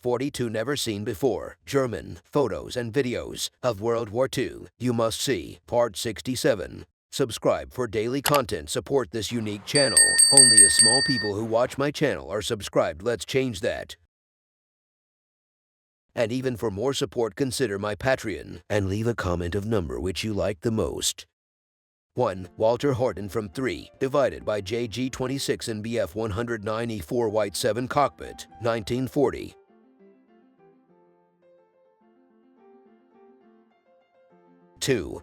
42 Never Seen Before, German, Photos and Videos of World War II, You Must See, Part 67. Subscribe for daily content. Support this unique channel. Only a small people who watch my channel are subscribed. Let's change that. And even for more support, consider my Patreon and leave a comment of number which you like the most. 1. Walter Horton from 3, divided by JG26 and BF 109E4 White 7 Cockpit, 1940. 2.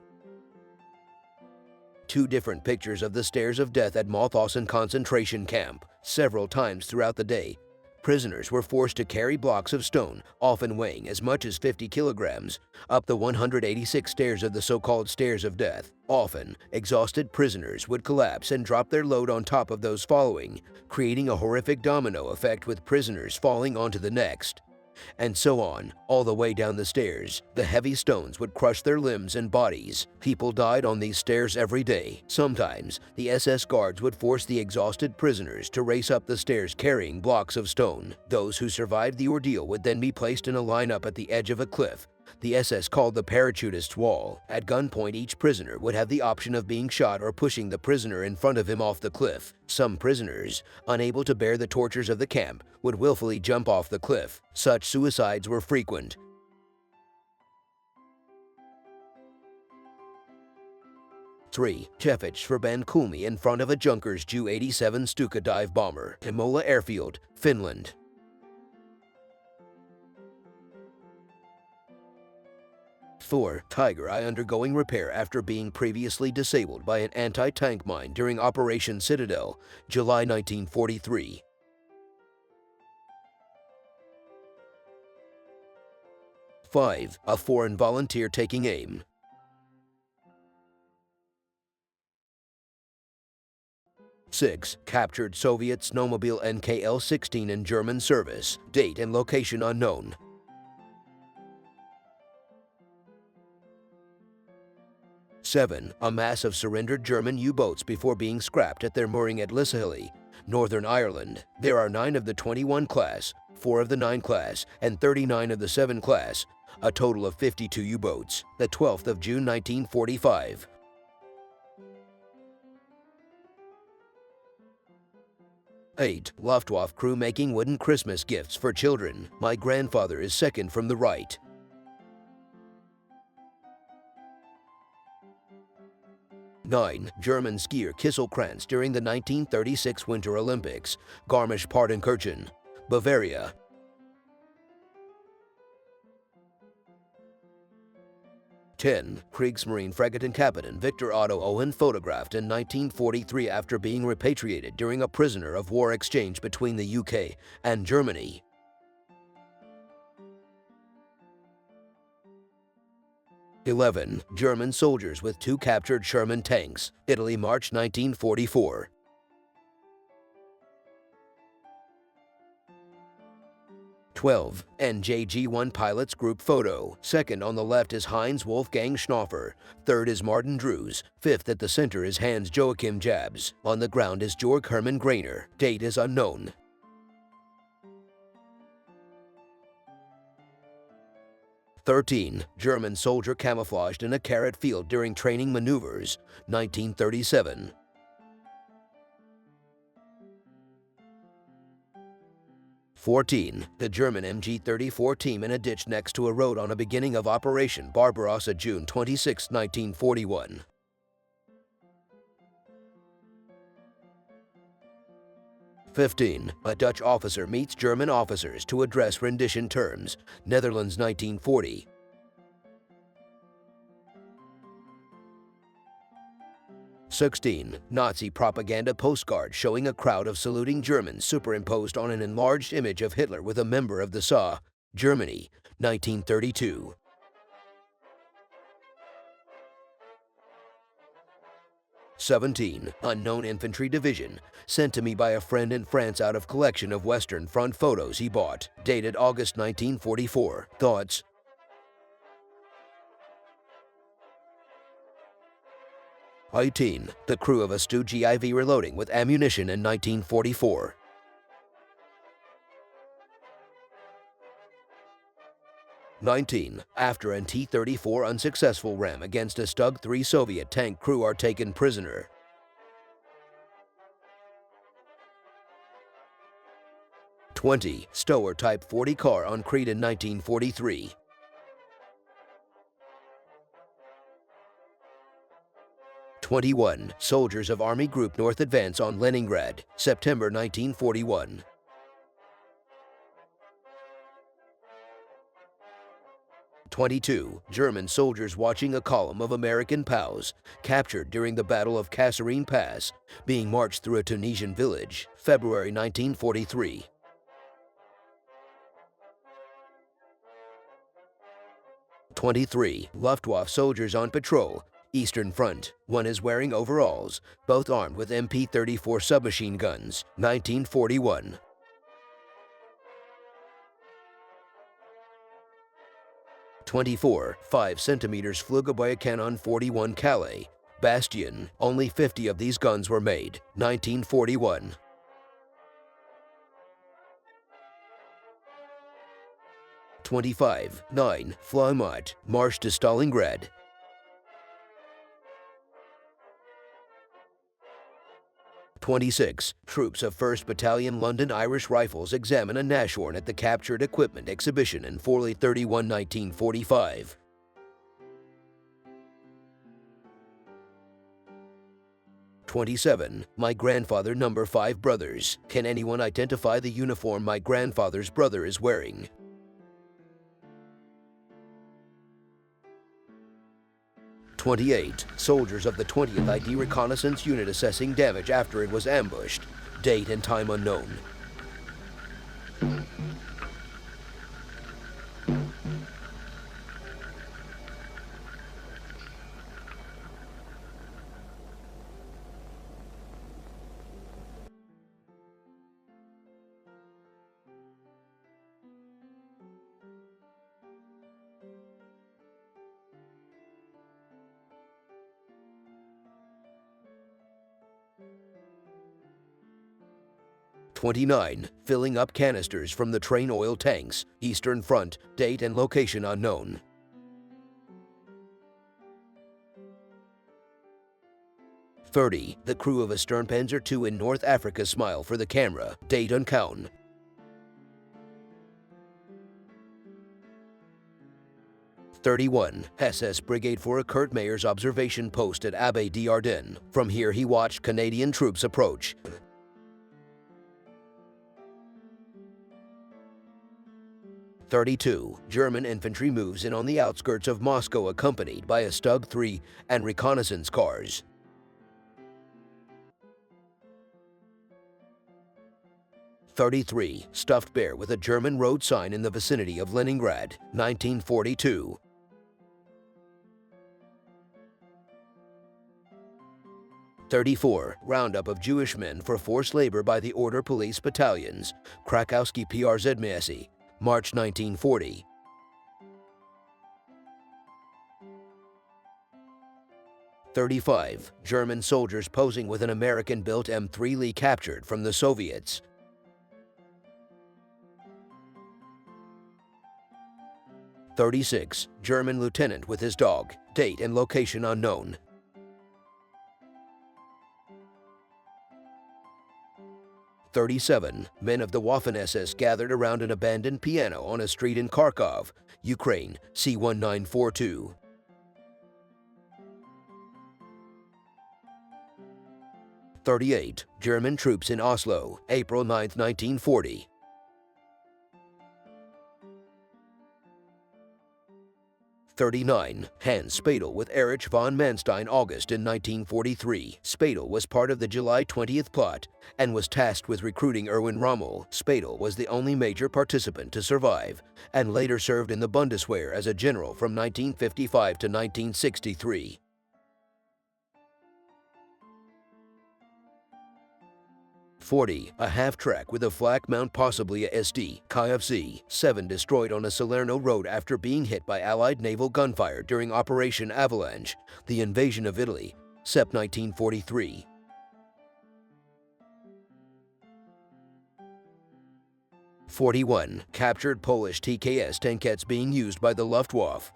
Two different pictures of the stairs of death at Mauthausen concentration camp. Several times throughout the day, prisoners were forced to carry blocks of stone, often weighing as much as 50 kilograms, up the 186 stairs of the so-called Stairs of Death. Often, exhausted prisoners would collapse and drop their load on top of those following, creating a horrific domino effect with prisoners falling onto the next. And so on, all the way down the stairs. The heavy stones would crush their limbs and bodies. People died on these stairs every day. Sometimes, the SS guards would force the exhausted prisoners to race up the stairs carrying blocks of stone. Those who survived the ordeal would then be placed in a lineup at the edge of a cliff. The SS called the parachutist's wall. At gunpoint, each prisoner would have the option of being shot or pushing the prisoner in front of him off the cliff. Some prisoners, unable to bear the tortures of the camp, would willfully jump off the cliff. Such suicides were frequent. 3. Chefich for Ben Kulmi in front of a Junkers Ju-87 Stuka dive bomber, Heimola Airfield, Finland. 4. Tiger Eye undergoing repair after being previously disabled by an anti-tank mine during Operation Citadel, July 1943. 5. A foreign volunteer taking aim. 6. Captured Soviet snowmobile NKL-16 in German service. Date and location unknown. 7. A mass of surrendered German U-boats before being scrapped at their mooring at Lisahilly, Northern Ireland. There are 9 of the 21 class, 4 of the 9 class, and 39 of the 7 class, a total of 52 U-boats. The 12th of June 1945. 8. Luftwaffe crew making wooden Christmas gifts for children. My grandfather is second from the right. 9. German skier Kissel Krantz during the 1936 Winter Olympics, Garmisch-Partenkirchen, Bavaria. 10. Kriegsmarine Fregattenkapitän Victor Otto Owen photographed in 1943 after being repatriated during a prisoner of war exchange between the UK and Germany. 11. German soldiers with 2 captured Sherman tanks, Italy, March 1944. 12. NJG-1 pilots group photo. Second on the left is Heinz Wolfgang Schnaufer. Third is Martin Drews. Fifth at the center is Hans Joachim Jabs. On the ground is Georg Hermann Grainer. Date is unknown. 13. German soldier camouflaged in a carrot field during training maneuvers, 1937. 14. The German MG-34 team in a ditch next to a road on a beginning of Operation Barbarossa, June 26, 1941. 15. A Dutch officer meets German officers to address rendition terms, Netherlands, 1940. 16. Nazi propaganda postcard showing a crowd of saluting Germans superimposed on an enlarged image of Hitler with a member of the SA, Germany, 1932. 17. Unknown Infantry Division, sent to me by a friend in France out of collection of Western Front photos he bought, dated August 1944. Thoughts? 18. The crew of a Stu GIV reloading with ammunition in 1944. 19. After an T-34 unsuccessful ram against a Stug-3 Soviet tank crew are taken prisoner. 20. Stower Type 40 car on Crete in 1943. 21. Soldiers of Army Group North advance on Leningrad, September 1941. 22. German soldiers watching a column of American POWs captured during the Battle of Kasserine Pass being marched through a Tunisian village, February 1943. 23. Luftwaffe soldiers on patrol, Eastern Front. One is wearing overalls, both armed with MP-34 submachine guns, 1941. 24. 5 centimeters Flugabeuerkanon 41 Calais, Bastion. Only 50 of these guns were made, 1941. 25. 9. Flaumat, March to Stalingrad. 26. Troops of 1st Battalion London Irish Rifles examine a Nashorn at the Captured Equipment Exhibition in Forley 31, 1945. 27. My grandfather number 5 brothers. Can anyone identify the uniform my grandfather's brother is wearing? 28. Soldiers of the 20th ID Reconnaissance Unit assessing damage after it was ambushed. Date and time unknown. 29. Filling up canisters from the train oil tanks, Eastern Front, date and location unknown. 30. The crew of a Sturmpanzer II in North Africa smile for the camera, date unknown. 31. SS Brigade for a Kurt Mayer's observation post at Abbaye d'Ardenne. From here he watched Canadian troops approach. 32. German infantry moves in on the outskirts of Moscow accompanied by a Stug-3 and reconnaissance cars. 33. Stuffed bear with a German road sign in the vicinity of Leningrad, 1942. 34. Roundup of Jewish men for forced labor by the Order Police Battalions, Krakowski PRZ, March 1940. 35. German soldiers posing with an American-built M3 Lee captured from the Soviets. 36. German lieutenant with his dog, date and location unknown. 37. Men of the Waffen-SS gathered around an abandoned piano on a street in Kharkov, Ukraine, C-1942. 38. German troops in Oslo, April 9, 1940. 39. Hans Spadel with Erich von Manstein August in 1943. Spadel was part of the July 20th plot and was tasked with recruiting Erwin Rommel. Spadel was the only major participant to survive and later served in the Bundeswehr as a general from 1955 to 1963. 40. A half-track with a flak mount, possibly a SD, KFZ. 7 destroyed on a Salerno road after being hit by Allied naval gunfire during Operation Avalanche, the invasion of Italy, Sep 1943. 41. Captured Polish TKS Tankets being used by the Luftwaffe.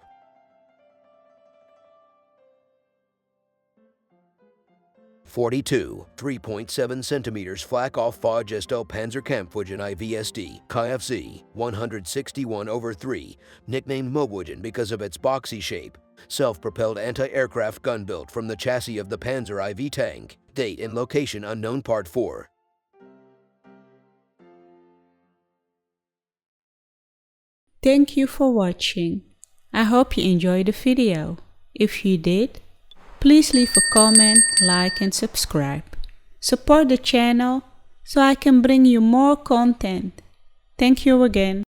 42. 3.7 centimeters flak off Fahrgestell Panzerkampfwagen IVSD KFZ 161/3, nicknamed Mowagen because of its boxy shape. Self-propelled anti-aircraft gun built from the chassis of the Panzer IV tank. Date and location unknown. Part 4. Thank you for watching. I hope you enjoyed the video. If you did, please leave a comment, like and subscribe. Support the channel so I can bring you more content. Thank you again.